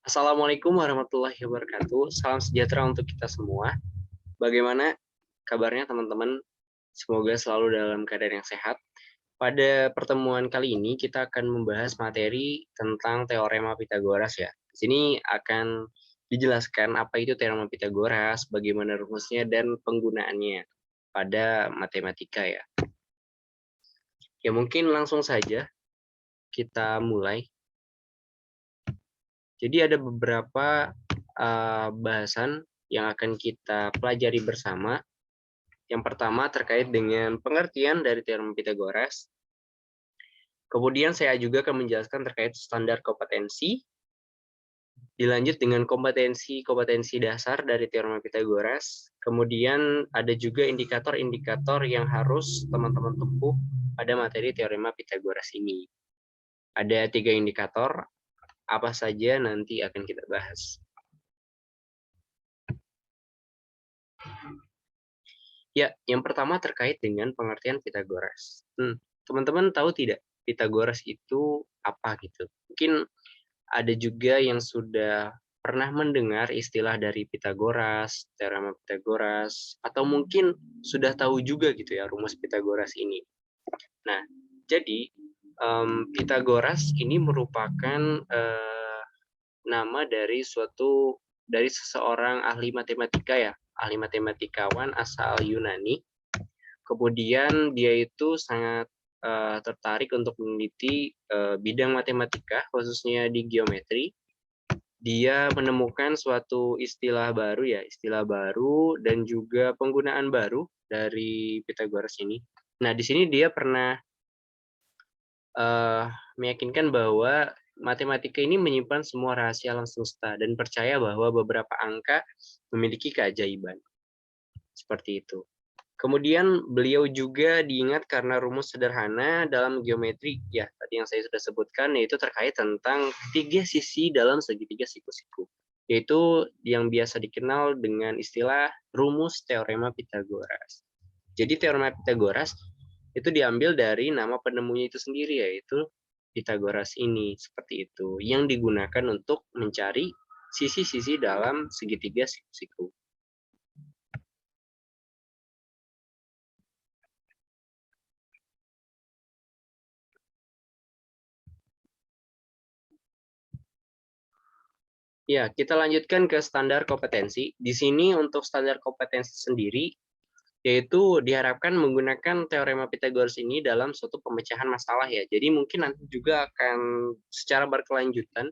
Assalamualaikum warahmatullahi wabarakatuh. Salam sejahtera untuk kita semua. Bagaimana kabarnya teman-teman? Semoga selalu dalam keadaan yang sehat. Pada pertemuan kali ini kita akan membahas materi tentang teorema Pitagoras ya. Di sini akan dijelaskan apa itu teorema Pitagoras, bagaimana rumusnya dan penggunaannya pada matematika ya. Ya mungkin langsung saja kita mulai. Jadi ada beberapa bahasan yang akan kita pelajari bersama. Yang pertama terkait dengan pengertian dari teorema Pitagoras. Kemudian saya juga akan menjelaskan terkait standar kompetensi. Dilanjut dengan kompetensi dasar dari teorema Pitagoras. Kemudian ada juga indikator-indikator yang harus teman-teman tempuh pada materi teorema Pitagoras ini. Ada 3 indikator, apa saja nanti akan kita bahas. Ya, yang pertama terkait dengan pengertian Pitagoras. Teman-teman tahu tidak Pitagoras itu apa gitu? Mungkin ada juga yang sudah pernah mendengar istilah dari Pitagoras, teorema Pitagoras, atau mungkin sudah tahu juga gitu ya rumus Pitagoras ini. Nah, jadi Pitagoras ini merupakan nama dari seseorang ahli matematika ya, ahli matematikawan asal Yunani. Kemudian dia itu sangat tertarik untuk meneliti bidang matematika, khususnya di geometri. Dia menemukan suatu istilah baru dan juga penggunaan baru dari Pitagoras ini. Nah, di sini dia pernah meyakinkan bahwa matematika ini menyimpan semua rahasia alam semesta dan percaya bahwa beberapa angka memiliki keajaiban. Seperti itu. Kemudian beliau juga diingat karena rumus sederhana dalam geometri, ya tadi yang saya sudah sebutkan, yaitu terkait tentang 3 sisi dalam segitiga siku-siku, yaitu yang biasa dikenal dengan istilah rumus teorema Pitagoras. Jadi teorema Pitagoras itu diambil dari nama penemunya itu sendiri, yaitu Pitagoras ini, seperti itu, yang digunakan untuk mencari sisi-sisi dalam segitiga siku-siku. Ya, kita lanjutkan ke standar kompetensi. Di sini untuk standar kompetensi sendiri, yaitu diharapkan menggunakan teorema Pitagoras ini dalam suatu pemecahan masalah ya. Jadi mungkin nanti juga akan secara berkelanjutan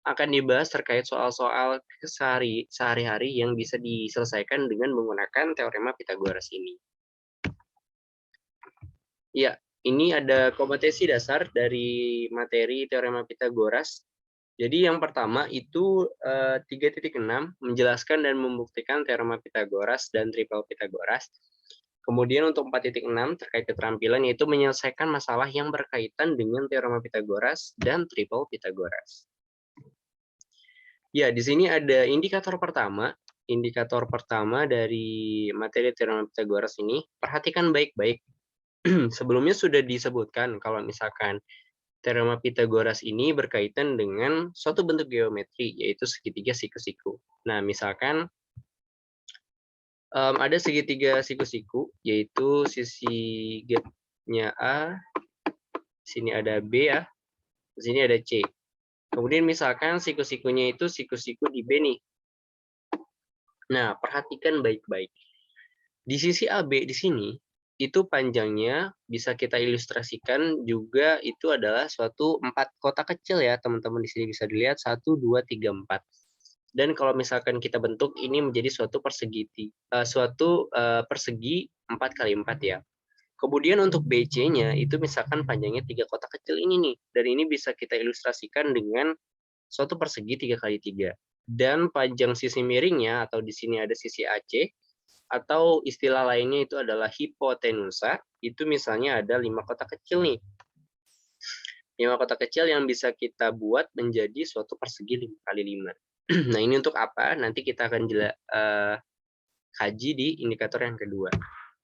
akan dibahas terkait soal-soal sehari-hari yang bisa diselesaikan dengan menggunakan teorema Pitagoras ini. Ya, ini ada kompetensi dasar dari materi teorema Pitagoras. Jadi yang pertama itu 3.6 menjelaskan dan membuktikan teorema Pitagoras dan triple Pitagoras. Kemudian untuk 4.6 terkait keterampilan yaitu menyelesaikan masalah yang berkaitan dengan teorema Pitagoras dan triple Pitagoras. Ya, di sini ada indikator pertama. Indikator pertama dari materi teorema Pitagoras ini, perhatikan baik-baik. Sebelumnya sudah disebutkan kalau misalkan teorema Pitagoras ini berkaitan dengan suatu bentuk geometri, yaitu segitiga siku-siku. Nah, misalkan ada segitiga siku-siku, yaitu sisi gap-nya A, sini ada B ya, sini ada C. Kemudian misalkan siku-sikunya itu siku-siku di B nih. Nah, perhatikan baik-baik. Di sisi AB di sini, itu panjangnya bisa kita ilustrasikan juga itu adalah suatu 4 kotak kecil ya, teman-teman di sini bisa dilihat 1, 2, 3, 4. Dan kalau misalkan kita bentuk ini menjadi suatu persegi 4 kali 4 ya. Kemudian untuk BC-nya itu misalkan panjangnya 3 kotak kecil ini nih, dan ini bisa kita ilustrasikan dengan suatu persegi 3 kali 3. Dan panjang sisi miringnya atau di sini ada sisi AC atau istilah lainnya itu adalah hipotenusa, itu misalnya ada 5 kotak kecil nih. 5 kotak kecil yang bisa kita buat menjadi suatu persegi 5 kali 5. Nah, ini untuk apa? Nanti kita akan kaji di indikator yang kedua.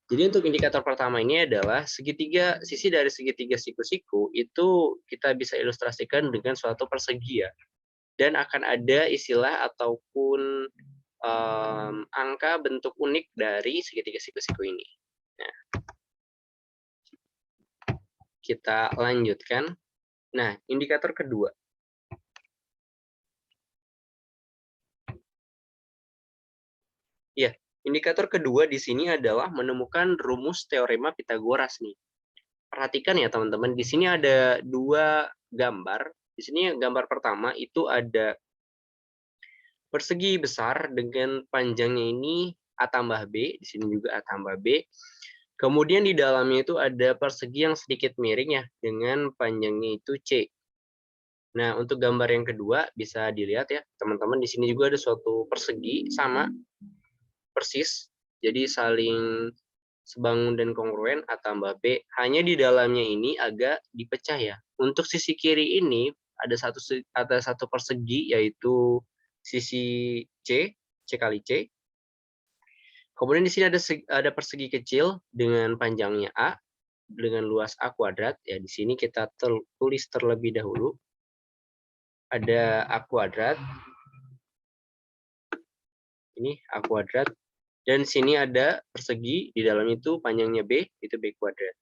Jadi untuk indikator pertama ini adalah sisi dari segitiga siku-siku itu kita bisa ilustrasikan dengan suatu persegi ya. dan akan ada istilah ataupun angka bentuk unik dari segitiga siku-siku ini. Nah, kita lanjutkan. Nah, indikator kedua. Ya, indikator kedua di sini adalah menemukan rumus teorema Pitagoras nih. Perhatikan ya teman-teman, di sini ada dua gambar. Di sini gambar pertama itu ada persegi besar dengan panjangnya ini A tambah B, di sini juga A tambah B. Kemudian di dalamnya itu ada persegi yang sedikit miring ya, dengan panjangnya itu C. Nah, untuk gambar yang kedua bisa dilihat ya, teman-teman, di sini juga ada suatu persegi sama persis. Jadi saling sebangun dan kongruen A tambah B. Hanya di dalamnya ini agak dipecah ya. Untuk sisi kiri ini ada satu persegi yaitu sisi C kali C. Kemudian di sini ada persegi kecil dengan panjangnya A dengan luas A kuadrat. Ya, di sini kita tulis terlebih dahulu. Ada A kuadrat. Ini A kuadrat. Dan sini ada persegi, di dalam itu panjangnya B, itu B kuadrat.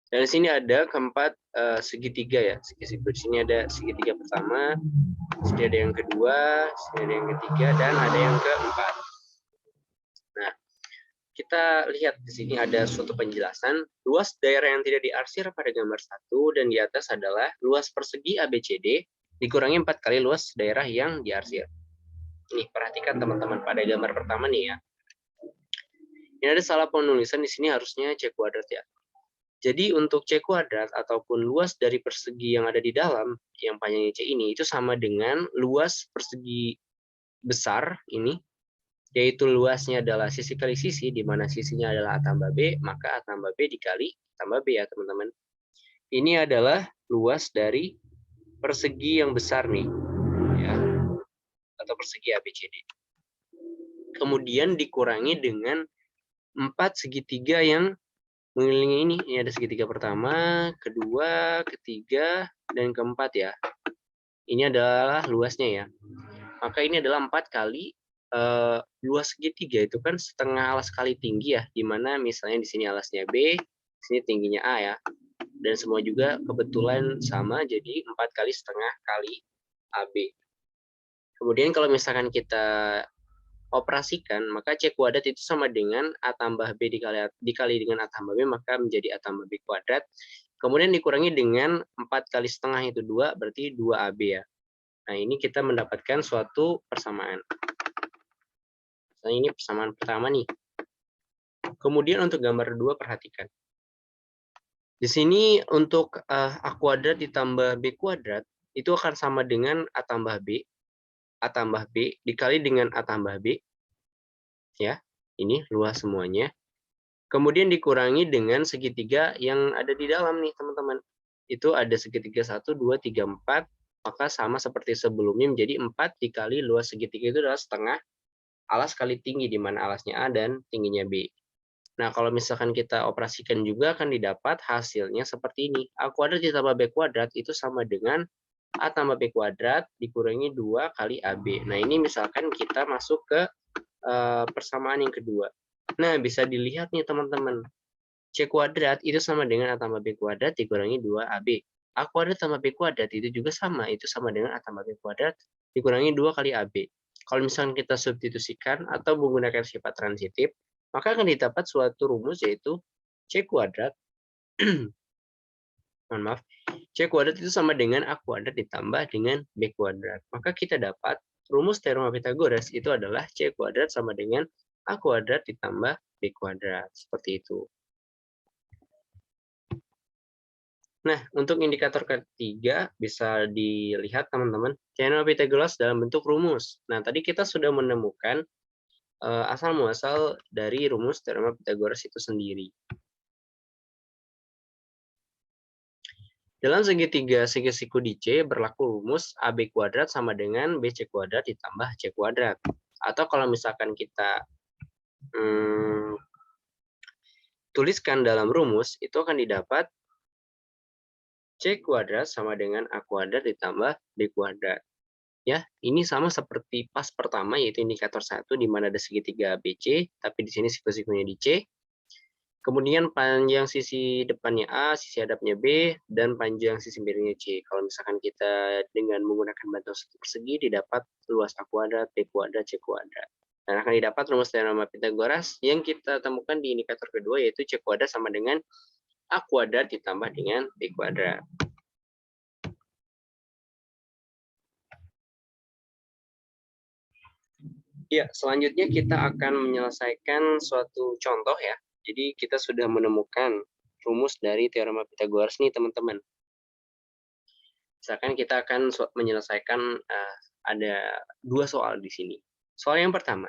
Dan di sini ada keempat segitiga ya. Di sini ada segitiga pertama, di sini ada yang kedua, di sini ada yang ketiga, dan ada yang keempat. Nah, kita lihat di sini ada suatu penjelasan. Luas daerah yang tidak diarsir pada gambar 1 dan di atas adalah luas persegi ABCD dikurangi 4 kali luas daerah yang diarsir. Nih, perhatikan teman-teman pada gambar pertama nih ya. Ini ada salah penulisan di sini, harusnya C kuadrat ya. Jadi untuk C kuadrat ataupun luas dari persegi yang ada di dalam, yang panjangnya C ini, itu sama dengan luas persegi besar ini, yaitu luasnya adalah sisi kali sisi, di mana sisinya adalah A tambah B, maka A tambah B dikali A tambah B ya teman-teman. Ini adalah luas dari persegi yang besar nih, ya, atau persegi ABCD. Kemudian dikurangi dengan 4 segitiga yang mengelilingi ini. Ini ada segitiga pertama, kedua, ketiga, dan keempat ya. Ini adalah luasnya ya. Maka ini adalah 4 kali luas segitiga, itu kan setengah alas kali tinggi ya. Dimana misalnya di sini alasnya B, di sini tingginya A ya. Dan semua juga kebetulan sama, jadi 4 kali setengah kali AB. Kemudian kalau misalkan kita operasikan, maka C kuadrat itu sama dengan A tambah B dikali dengan A tambah B, maka menjadi A tambah B kuadrat. Kemudian dikurangi dengan 4 kali setengah itu 2, berarti 2AB ya. Nah, ini kita mendapatkan suatu persamaan. Nah, ini persamaan pertama nih. Kemudian untuk gambar kedua, perhatikan. Di sini untuk A kuadrat ditambah B kuadrat, itu akan sama dengan A tambah B dikali dengan A tambah B, ya, ini luas semuanya. Kemudian dikurangi dengan segitiga yang ada di dalam nih teman-teman. Itu ada segitiga 1, 2, 3, 4, maka sama seperti sebelumnya menjadi 4 dikali luas segitiga itu adalah setengah alas kali tinggi, di mana alasnya A dan tingginya B. Nah, kalau misalkan kita operasikan juga akan didapat hasilnya seperti ini. A kuadrat ditambah B kuadrat itu sama dengan A tambah B kuadrat dikurangi 2 kali AB. Nah, ini misalkan kita masuk ke persamaan yang kedua. Nah, bisa dilihat nih teman-teman. C kuadrat itu sama dengan A tambah B kuadrat dikurangi 2AB. A kuadrat tambah B kuadrat itu juga sama. Itu sama dengan A tambah B kuadrat dikurangi 2 kali AB. Kalau misalkan kita substitusikan atau menggunakan sifat transitif, maka akan didapat suatu rumus yaitu C kuadrat mohon maaf, C kuadrat itu sama dengan A kuadrat ditambah dengan B kuadrat. Maka kita dapat rumus teorema Pitagoras itu adalah C kuadrat sama dengan A kuadrat ditambah B kuadrat. Seperti itu. Nah, untuk indikator ketiga bisa dilihat teman-teman, teorema Pitagoras dalam bentuk rumus. Nah, tadi kita sudah menemukan asal-muasal dari rumus teorema Pitagoras itu sendiri. Dalam segitiga segi-siku di C berlaku rumus AB kuadrat sama dengan BC kuadrat ditambah C kuadrat. Atau kalau misalkan kita tuliskan dalam rumus, itu akan didapat C kuadrat sama dengan A kuadrat ditambah B kuadrat. Ya, ini sama seperti pas pertama yaitu indikator 1 di mana ada segitiga ABC, tapi di sini siku-sikunya di C. Kemudian panjang sisi depannya A, sisi hadapnya B, dan panjang sisi miringnya C. Kalau misalkan kita dengan menggunakan bantuan segi persegi didapat luas A kuadrat, B kuadrat, C kuadrat. Dan akan didapat rumus teorema Pythagoras yang kita temukan di indikator kedua yaitu C kuadrat sama dengan A kuadrat ditambah dengan B kuadrat. Ya, selanjutnya kita akan menyelesaikan suatu contoh ya. Jadi kita sudah menemukan rumus dari teorema Pythagoras nih teman-teman. Misalkan kita akan menyelesaikan ada 2 soal di sini. Soal yang pertama,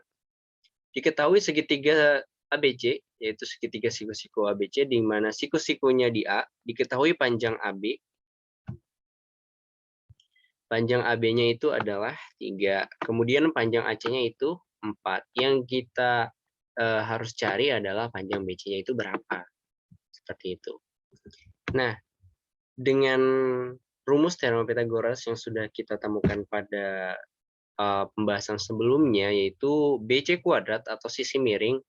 diketahui segitiga ABC, yaitu segitiga siku-siku ABC, di mana siku-sikunya di A, diketahui panjang AB. Panjang AB-nya itu adalah 3, kemudian panjang AC-nya itu 4. Yang kita harus cari adalah panjang BC-nya itu berapa. Seperti itu. Nah, dengan rumus teorema Pythagoras yang sudah kita temukan pada pembahasan sebelumnya, yaitu BC kuadrat atau sisi miring,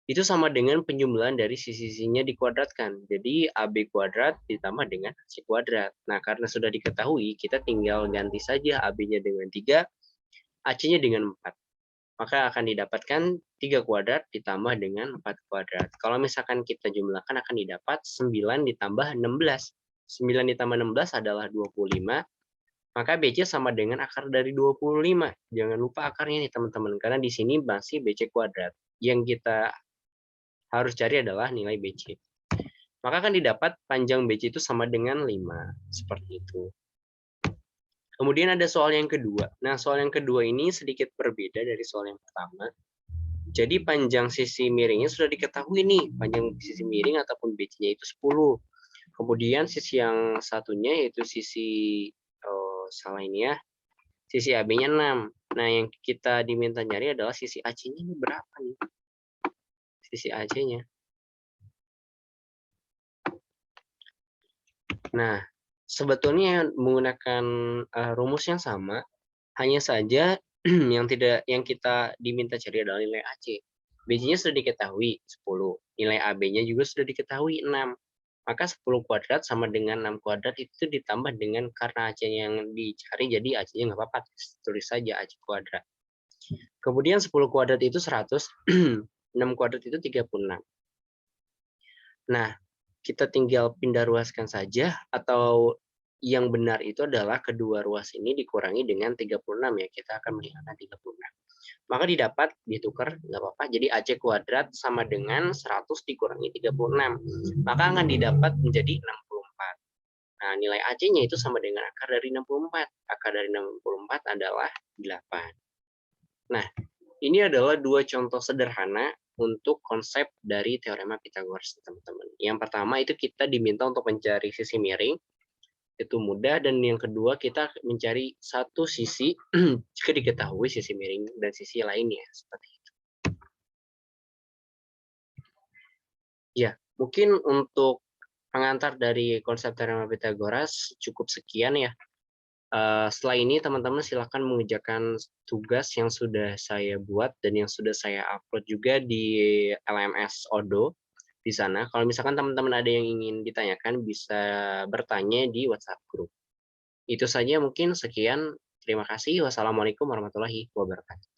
itu sama dengan penjumlahan dari sisi-sisinya dikuadratkan. Jadi AB kuadrat ditambah dengan AC kuadrat. Nah, karena sudah diketahui, kita tinggal ganti saja AB-nya dengan 3, AC-nya dengan 4. Maka akan didapatkan 3 kuadrat ditambah dengan 4 kuadrat. Kalau misalkan kita jumlahkan akan didapat 9 ditambah 16. 9 ditambah 16 adalah 25. Maka BC sama dengan akar dari 25. Jangan lupa akarnya nih teman-teman, karena di sini masih BC kuadrat. Yang kita harus cari adalah nilai BC. Maka akan didapat panjang BC itu sama dengan 5. Seperti itu. Kemudian ada soal yang kedua. Nah, soal yang kedua ini sedikit berbeda dari soal yang pertama. Jadi panjang sisi miringnya sudah diketahui nih. Panjang sisi miring ataupun BC-nya itu 10. Kemudian sisi yang satunya yaitu sisi, salah ini ya, sisi AB-nya 6. Nah, yang kita diminta nyari adalah sisi AC-nya ini berapa nih? Sisi AC-nya. Nah, sebetulnya menggunakan rumus yang sama, hanya saja yang kita diminta cari adalah nilai AC. BC-nya sudah diketahui 10, nilai AB-nya juga sudah diketahui 6. Maka 10 kuadrat sama dengan 6 kuadrat itu ditambah dengan karena AC-nya yang dicari, jadi AC-nya nggak apa-apa, tulis saja AC kuadrat. Kemudian 10 kuadrat itu 100, 6 kuadrat itu 36. Nah, kita tinggal pindah ruaskan saja, atau yang benar itu adalah kedua ruas ini dikurangi dengan 36 ya, kita akan meninggalkan 36. Maka didapat, ditukar, nggak apa-apa, jadi AC kuadrat sama dengan 100 dikurangi 36. Maka akan didapat menjadi 64. Nah, nilai AC-nya itu sama dengan akar dari 64. Akar dari 64 adalah 8. Nah, ini adalah 2 contoh sederhana untuk konsep dari teorema Pythagoras, teman-teman. Yang pertama itu kita diminta untuk mencari sisi miring, itu mudah, dan yang kedua kita mencari satu sisi jika diketahui sisi miring dan sisi lainnya, seperti itu. Ya, mungkin untuk pengantar dari konsep teorema Pythagoras cukup sekian ya. Setelah ini teman-teman silakan mengerjakan tugas yang sudah saya buat dan yang sudah saya upload juga di LMS Odo di sana. Kalau misalkan teman-teman ada yang ingin ditanyakan bisa bertanya di WhatsApp group. Itu saja mungkin, sekian. Terima kasih. Wassalamualaikum warahmatullahi wabarakatuh.